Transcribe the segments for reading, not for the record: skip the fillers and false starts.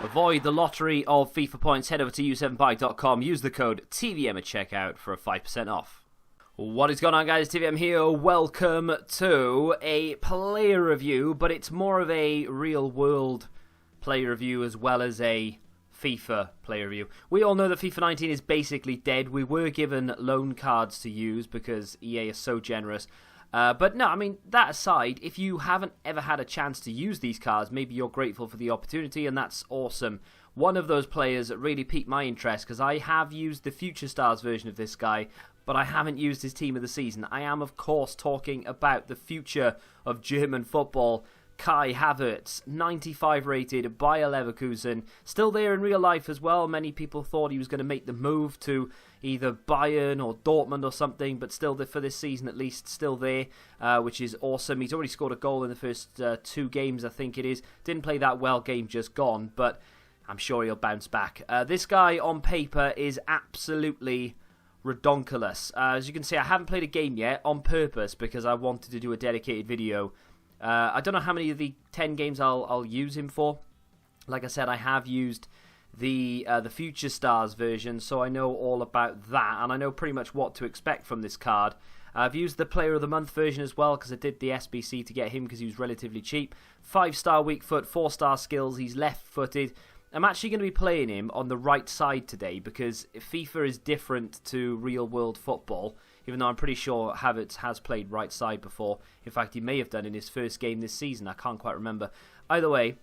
Avoid the lottery of FIFA points. Head over to u7bike.com. Use the code TVM at checkout for a 5% off. What is going on, guys? TVM here. Welcome to a player review, but it's more of a real-world player review as well as a FIFA player review. We all know that FIFA 19 is basically dead. We were given loan cards to use because EA is so generous. But no, I mean, that aside, if you haven't ever had a chance to use these cards, maybe you're grateful for the opportunity, and that's awesome. One of those players that really piqued my interest, because I have used the Future Stars version of this guy, but I haven't used his team of the season. I am, of course, talking about the future of German football, Kai Havertz, 95 rated, Bayer Leverkusen, still there in real life as well. Many people thought he was going to make the move to either Bayern or Dortmund or something, but still for this season at least, still there, which is awesome. He's already scored a goal in the first 2 games, I think it is. Didn't play that well, game just gone, but I'm sure he'll bounce back. This guy on paper is absolutely redonkulous. As you can see, I haven't played a game yet on purpose because I wanted to do a dedicated video. I don't know how many of the 10 games I'll use him for. Like I said, I have used the Future Stars version, so I know all about that, and I know pretty much what to expect from this card. I've used the Player of the Month version as well, because I did the SBC to get him because he was relatively cheap. 5-star weak foot, 4-star skills, he's left-footed. I'm actually going to be playing him on the right side today, because FIFA is different to real-world football, even though I'm pretty sure Havertz has played right side before. In fact, he may have done in his first game this season. I can't quite remember. Either way,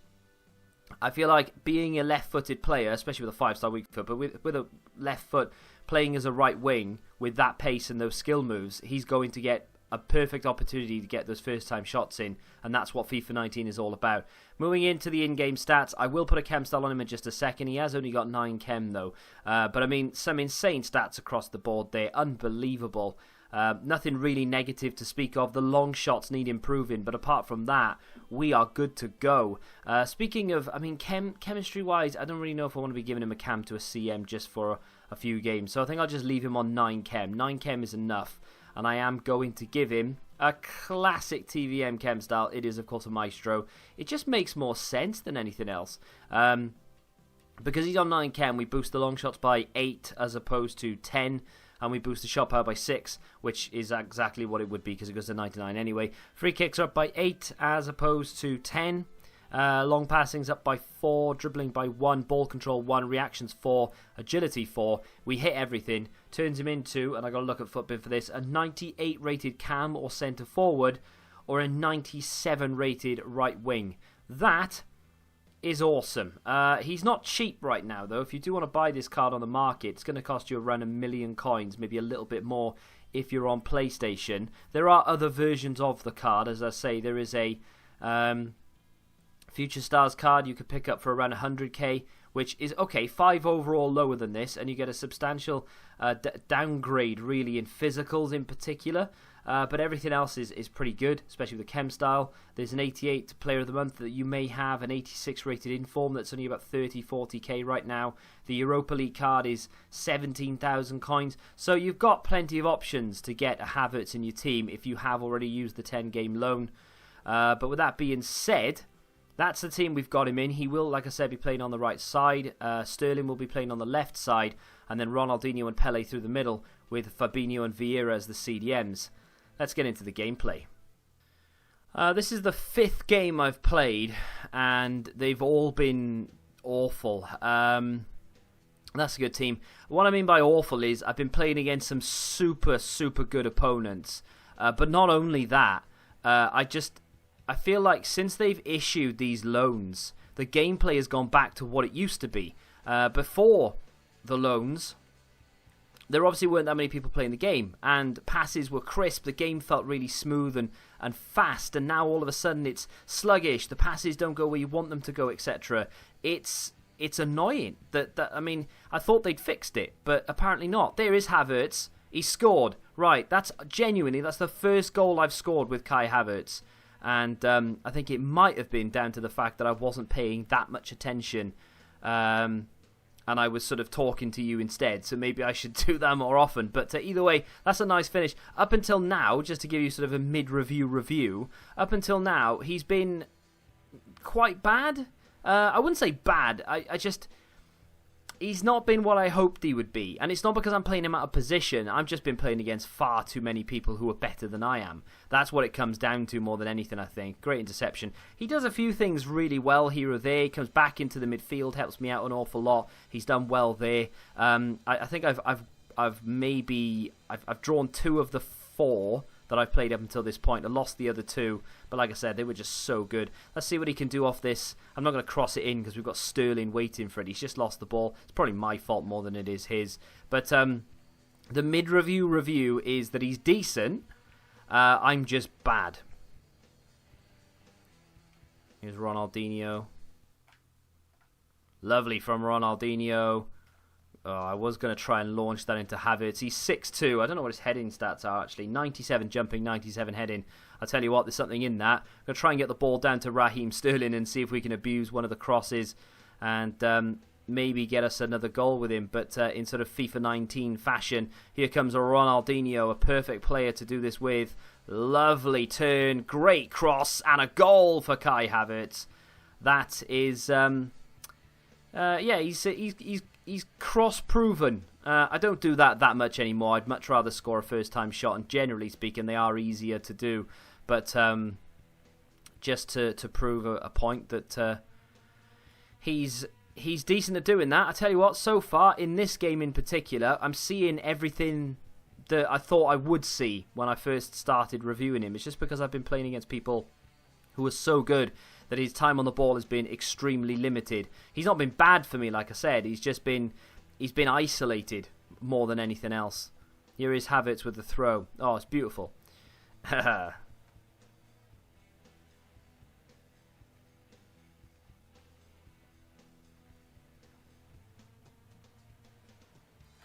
I feel like being a left-footed player, especially with a 5-star weak foot, but with a left foot playing as a right wing with that pace and those skill moves, he's going to get a perfect opportunity to get those first-time shots in, and that's what FIFA 19 is all about. Moving into the in-game stats, I will put a chem style on him in just a second. He has only got 9 chem, though. But, I mean, some insane stats across the board there. Unbelievable. Nothing really negative to speak of. The long shots need improving, but apart from that, we are good to go. Speaking of, I mean, chemistry-wise, I don't really know if I want to be giving him a cam to a CM just for a few games. So I think I'll just leave him on 9 chem. 9 chem is enough. And I am going to give him a classic TVM chem style. It is, of course, a Maestro. It just makes more sense than anything else. Because he's on 9 chem, we boost the long shots by 8 as opposed to 10. And we boost the shot power by 6, which is exactly what it would be because it goes to 99 anyway. Free kicks are up by 8 as opposed to 10. Long passings up by 4, dribbling by 1, ball control 1, reactions 4, agility 4. We hit everything, turns him into, and I got to look at Footbin for this, a 98 rated cam or centre forward, or a 97 rated right wing. That is awesome. He's not cheap right now though. If you do want to buy this card on the market, it's going to cost you around 1 million coins, maybe a little bit more if you're on PlayStation. There are other versions of the card. As I say, there is a Future Stars card you could pick up for around 100k, which is, okay, 5 overall lower than this, and you get a substantial downgrade, really, in physicals in particular. But everything else is pretty good, especially with the chem style. There's an 88 Player of the Month that you may have, an 86 rated inform that's only about 30-40k right now. The Europa League card is 17,000 coins. So you've got plenty of options to get a Havertz in your team if you have already used the 10-game loan. But with that being said, that's the team we've got him in. He will, like I said, be playing on the right side. Sterling will be playing on the left side. And then Ronaldinho and Pele through the middle with Fabinho and Vieira as the CDMs. Let's get into the gameplay. This is the 5th game I've played, and they've all been awful. That's a good team. What I mean by awful is I've been playing against some super, super good opponents. But not only that, I feel like since they've issued these loans, the gameplay has gone back to what it used to be. Before the loans, there obviously weren't that many people playing the game, and passes were crisp, the game felt really smooth and fast, and now all of a sudden it's sluggish, the passes don't go where you want them to go, etc. It's annoying. I mean, I thought they'd fixed it, but apparently not. There is Havertz, he scored. Right, that's the first goal I've scored with Kai Havertz. And I think it might have been down to the fact that I wasn't paying that much attention. And I was sort of talking to you instead. So maybe I should do that more often. But either way, that's a nice finish. Up until now, just to give you sort of a mid-review review, up until now, he's been quite bad. I wouldn't say bad. I just... He's not been what I hoped he would be. And it's not because I'm playing him out of position. I've just been playing against far too many people who are better than I am. That's what it comes down to more than anything, I think. Great interception. He does a few things really well here or there. He comes back into the midfield, helps me out an awful lot. He's done well there. I think I've drawn 2 of the 4 that I've played up until this point. I lost the other 2, but like I said, they were just so good. Let's see what he can do off this. I'm not going to cross it in because we've got Sterling waiting for it. He's just lost the ball. It's probably my fault more than it is his. But the mid-review is that he's decent. I'm just bad. Here's Ronaldinho. Lovely from Ronaldinho. Oh, I was going to try and launch that into Havertz. He's 6'2". I don't know what his heading stats are, actually. 97 jumping, 97 heading. I'll tell you what, there's something in that. I'm going to try and get the ball down to Raheem Sterling and see if we can abuse one of the crosses and maybe get us another goal with him. But in sort of FIFA 19 fashion, here comes a Ronaldinho, a perfect player to do this with. Lovely turn, great cross, and a goal for Kai Havertz. That is... yeah, he's cross-proven. I don't do that much anymore. I'd much rather score a first-time shot, and generally speaking, they are easier to do. But just to prove a point that he's decent at doing that. I tell you what, so far in this game in particular, I'm seeing everything that I thought I would see when I first started reviewing him. It's just because I've been playing against people who are so good that his time on the ball has been extremely limited. He's not been bad for me, like I said. He's been isolated more than anything else. Here is Havertz with the throw. Oh, it's beautiful.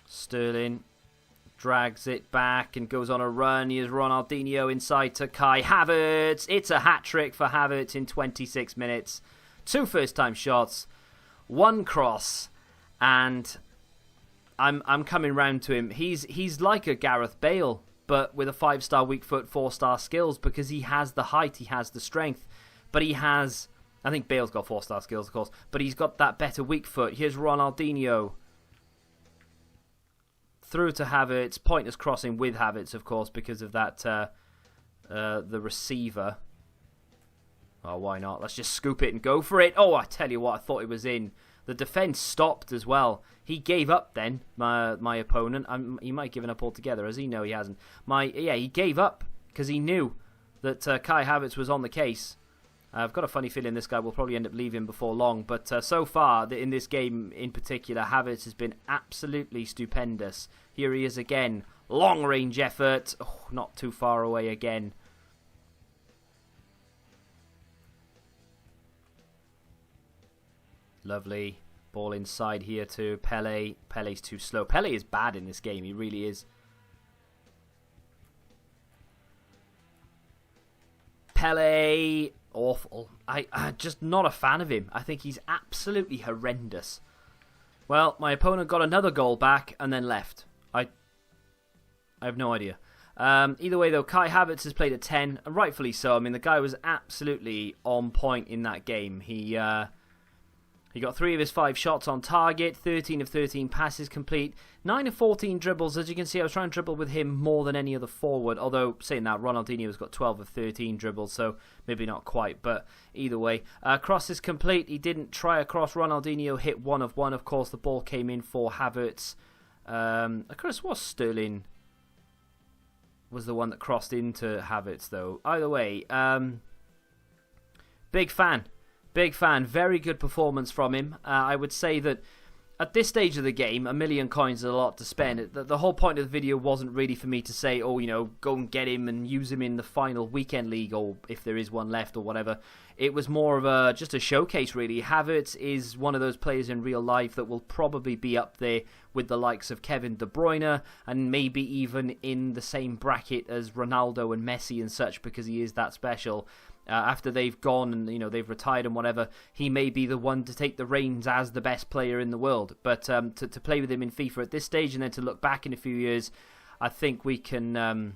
Sterling drags it back and goes on a run. Here's Ronaldinho inside to Kai Havertz. It's a hat-trick for Havertz in 26 minutes. 2 first-time shots, 1 cross, and I'm coming round to him. He's like a Gareth Bale, but with a 5-star weak foot, 4-star skills, because he has the height, he has the strength, but he has... I think Bale's got 4-star skills, of course, but he's got that better weak foot. Here's Ronaldinho. Through to Havertz, pointless crossing with Havertz, of course, because of that, the receiver. Oh, why not? Let's just scoop it and go for it. Oh, I tell you what, I thought it was in. The defence stopped as well. He gave up then, my opponent. He might have given up altogether, as he? No, he hasn't. He gave up because he knew that Kai Havertz was on the case. I've got a funny feeling this guy will probably end up leaving before long. But so far, in this game in particular, Havertz has been absolutely stupendous. Here he is again. Long-range effort. Oh, not too far away again. Lovely. Ball inside here to Pele. Pele's too slow. Pele is bad in this game. He really is. Pele... awful. I'm just not a fan of him. I think he's absolutely horrendous. Well, my opponent got another goal back and then left. I have no idea. Either way, though, Kai Havertz has played at 10, and rightfully so. I mean, the guy was absolutely on point in that game. He got 3 of his 5 shots on target, 13 of 13 passes complete, 9 of 14 dribbles. As you can see, I was trying to dribble with him more than any other forward, although, saying that, Ronaldinho's got 12 of 13 dribbles, so maybe not quite, but either way. Cross is complete. He didn't try a cross. Ronaldinho hit 1 of 1. Of course, the ball came in for Havertz. I could have sworn Sterling was the one that crossed into Havertz, though. Either way, big fan. Big fan. Very good performance from him. I would say that at this stage of the game, 1 million coins is a lot to spend. The whole point of the video wasn't really for me to say, oh, you know, go and get him and use him in the final weekend league, or if there is one left or whatever. It was more of just a showcase, really. Havertz is one of those players in real life that will probably be up there with the likes of Kevin De Bruyne, and maybe even in the same bracket as Ronaldo and Messi and such, because he is that special. After they've gone and, you know, they've retired and whatever, he may be the one to take the reins as the best player in the world. But to play with him in FIFA at this stage and then to look back in a few years, I think we can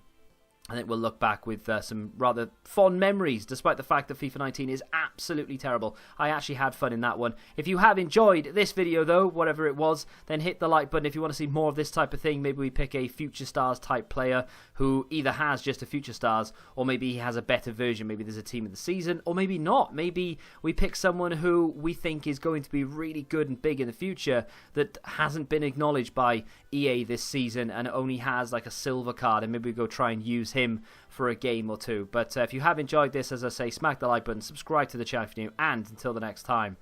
I think we'll look back with some rather fond memories, despite the fact that FIFA 19 is absolutely terrible. I actually had fun in that one. If you have enjoyed this video, though, whatever it was, then hit the like button. If you want to see more of this type of thing, maybe we pick a Future Stars type player who either has just a Future Stars, or maybe he has a better version. Maybe there's a team of the season, or maybe not. Maybe we pick someone who we think is going to be really good and big in the future that hasn't been acknowledged by EA this season and only has like a silver card, and maybe we go try and use him for a game or two. But if you have enjoyed this, as I say, smack the like button, subscribe to the channel if you're new, and until the next time,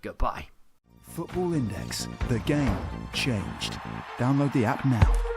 goodbye. Football Index. The game changed. Download the app now.